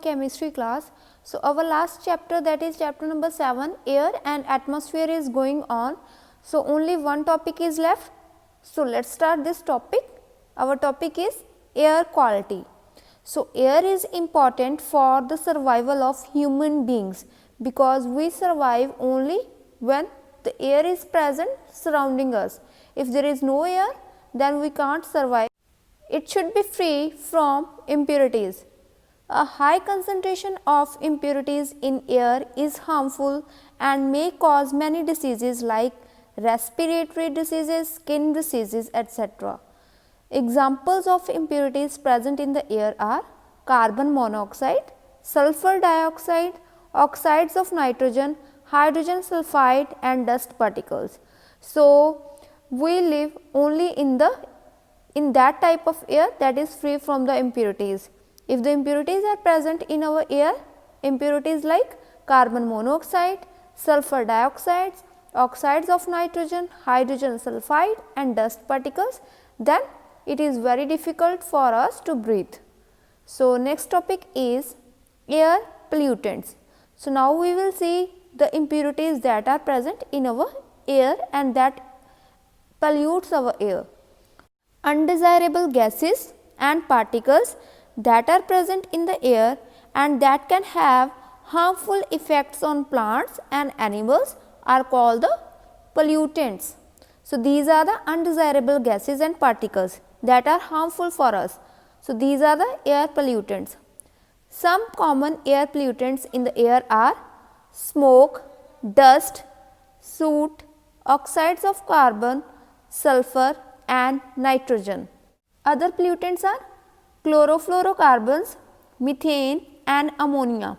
chemistry class. So, our last chapter, that is chapter number 7, air and atmosphere, is going on. So, only one topic is left. So, let us start this topic. Our topic is air quality. So, air is important for the survival of human beings, because we survive only when the air is present surrounding us. If there is no air, then we can't survive. It should be free from impurities. A high concentration of impurities in air is harmful and may cause many diseases like respiratory diseases, skin diseases, etc. Examples of impurities present in the air are carbon monoxide, sulfur dioxide, oxides of nitrogen, hydrogen sulfide and dust particles. So, we live only in that type of air that is free from the impurities. If the impurities are present in our air, impurities like carbon monoxide, sulfur dioxide, oxides of nitrogen, hydrogen sulfide and dust particles, then it is very difficult for us to breathe. So, next topic is air pollutants. So, now we will see the impurities that are present in our air and that pollutes our air. Undesirable gases and particles that are present in the air and that can have harmful effects on plants and animals are called the pollutants. So, these are the undesirable gases and particles that are harmful for us. So, these are the air pollutants. Some common air pollutants in the air are smoke, dust, soot, oxides of carbon, sulfur and nitrogen. Other pollutants are chlorofluorocarbons, methane and ammonia.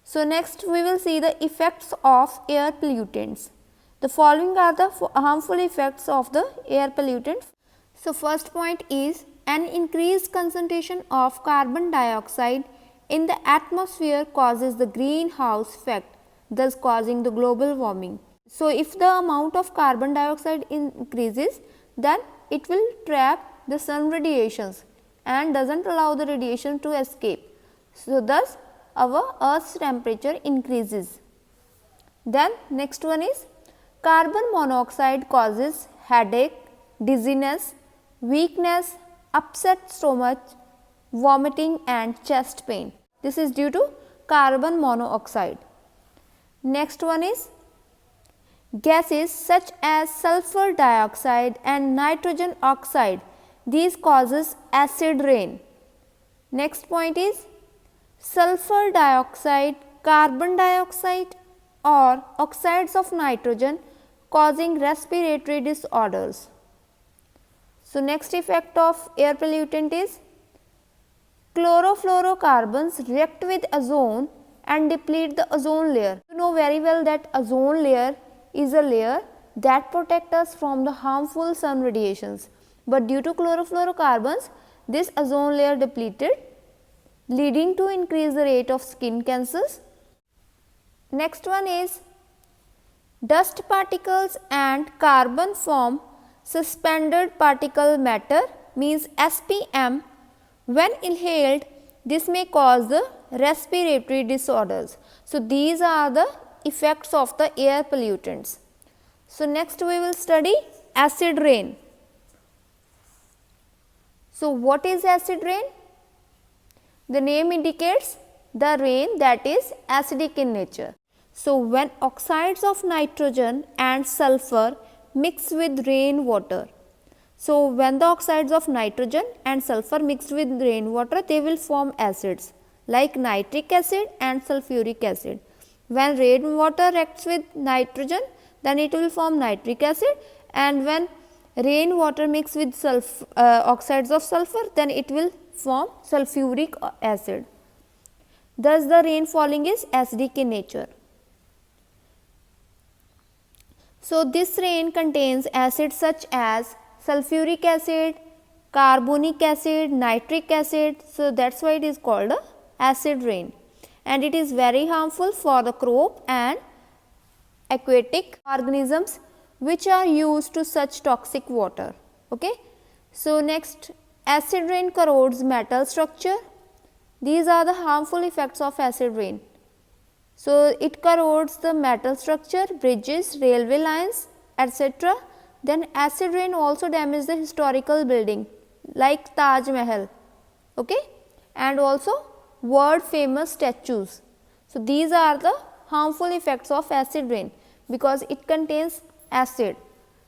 So, next we will see the effects of air pollutants. The following are the harmful effects of the air pollutants. So, first point is an increased concentration of carbon dioxide in the atmosphere causes the greenhouse effect, thus causing the global warming. So, if the amount of carbon dioxide increases, then it will trap the sun radiations and does not allow the radiation to escape. So, thus our earth's temperature increases. Then next one is carbon monoxide causes headache, dizziness, weakness, upset stomach, vomiting and chest pain. This is due to carbon monoxide. Next one is gases such as sulfur dioxide and nitrogen oxide, these causes acid rain. Next point is sulfur dioxide, carbon dioxide or oxides of nitrogen causing respiratory disorders. So, next effect of air pollutant is chlorofluorocarbons react with ozone and deplete the ozone layer. You know very well that ozone layer is a layer that protects us from the harmful sun radiations, but due to chlorofluorocarbons this ozone layer depleted, leading to increase the rate of skin cancers. Next one is dust particles and carbon form suspended particle matter, means SPM. When inhaled, this may cause the respiratory disorders. So, these are the effects of the air pollutants. So, next we will study acid rain. So, what is acid rain? The name indicates the rain that is acidic in nature. So, when oxides of nitrogen and sulfur mix with rainwater. So, when the oxides of nitrogen and sulfur mixed with rainwater, they will form acids like nitric acid and sulfuric acid. When rainwater reacts with nitrogen, then it will form nitric acid, and when rainwater mixes with oxides of sulfur, then it will form sulfuric acid. Thus, the rain falling is acidic in nature. So, this rain contains acids such as sulfuric acid, carbonic acid, nitric acid. So, that is why it is called a acid rain, and it is very harmful for the crop and aquatic organisms which are used to such toxic water. Okay. So, next acid rain corrodes metal structure, These are the harmful effects of acid rain. So, it corrodes the metal structure, bridges, railway lines, etc. Then acid rain also damages the historical building like Taj Mahal, okay, and also world famous statues. So, these are the harmful effects of acid rain because it contains acid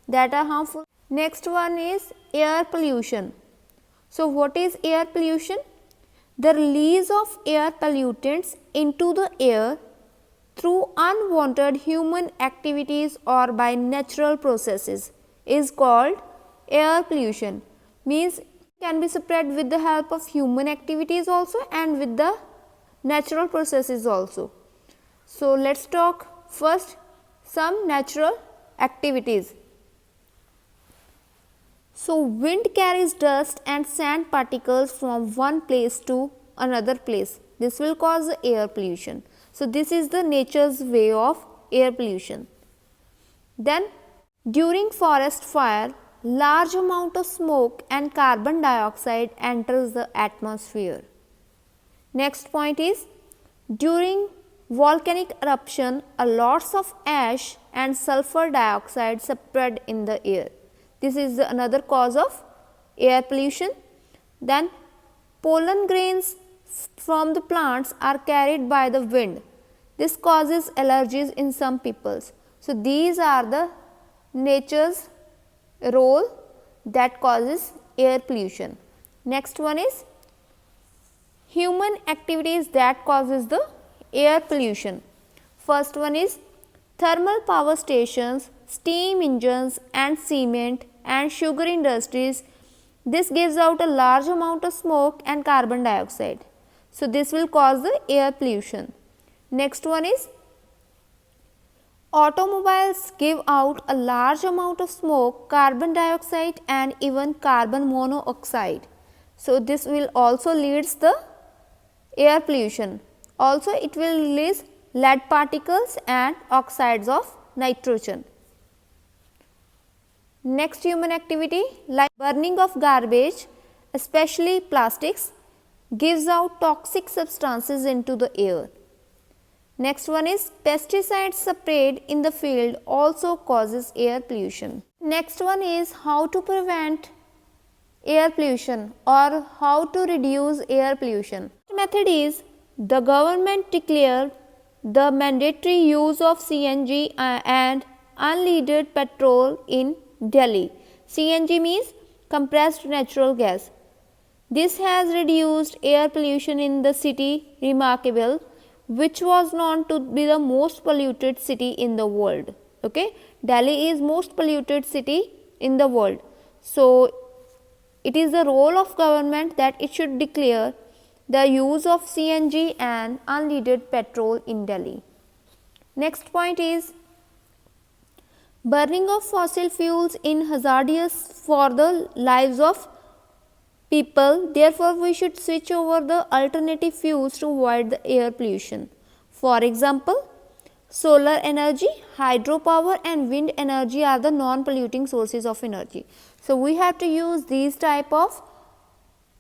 that are harmful. Next one is air pollution. So, what is air pollution? The release of air pollutants into the air through unwanted human activities or by natural processes is called air pollution. Means can be spread with the help of human activities also and with the natural processes also. So, let us talk first some natural activities. So, wind carries dust and sand particles from one place to another place. This will cause air pollution. So, this is the nature's way of air pollution. Then, during forest fire, large amount of smoke and carbon dioxide enters the atmosphere. Next point is, during volcanic eruption, a lots of ash and sulfur dioxide spread in the air. This is another cause of air pollution. Then pollen grains from the plants are carried by the wind. This causes allergies in some peoples. So, these are the nature's role that causes air pollution. Next one is human activities that causes the air pollution. First one is thermal power stations, steam engines and cement and sugar industries. This gives out a large amount of smoke and carbon dioxide. So, this will cause the air pollution. Next one is automobiles give out a large amount of smoke, carbon dioxide and even carbon monoxide. So, this will also leads the air pollution. Also, it will release lead particles and oxides of nitrogen. Next human activity like burning of garbage, especially plastics, gives out toxic substances into the air. Next one is pesticides sprayed in the field also causes air pollution. Next one is how to prevent air pollution or how to reduce air pollution. The method is the government declared the mandatory use of CNG and unleaded petrol in Delhi. CNG means compressed natural gas. This has reduced air pollution in the city remarkable, which was known to be the most polluted city in the world. Okay, Delhi is most polluted city in the world. So, it is the role of government that it should declare the use of CNG and unleaded petrol in Delhi. Next point is burning of fossil fuels is hazardous for the lives of people. Therefore, we should switch over the alternative fuels to avoid the air pollution. For example, solar energy, hydropower and wind energy are the non-polluting sources of energy. So, we have to use these type of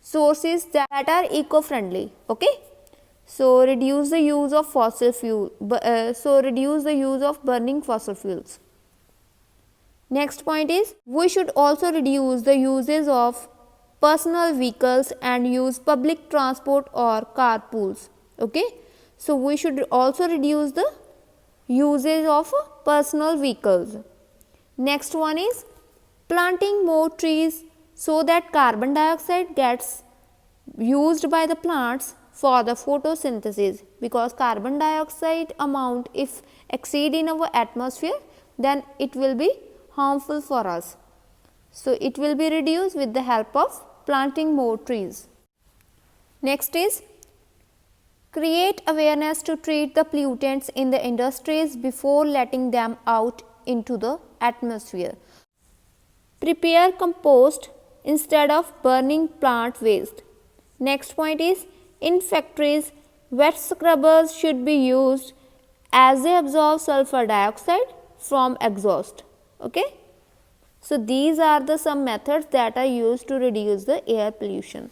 sources that are eco-friendly. Okay? So, reduce the use of fossil fuel. Reduce the use of burning fossil fuels. Next point is we should also reduce the uses of personal vehicles and use public transport or carpools. Okay? So, we should also reduce the usage of personal vehicles. Next one is planting more trees so that carbon dioxide gets used by the plants for the photosynthesis, because carbon dioxide amount if exceed in our atmosphere, then it will be harmful for us. So, it will be reduced with the help of planting more trees. Next is create awareness to treat the pollutants in the industries before letting them out into the atmosphere. Prepare compost instead of burning plant waste. Next point is in factories, wet scrubbers should be used as they absorb sulfur dioxide from exhaust. Okay? So, these are the some methods that are used to reduce the air pollution.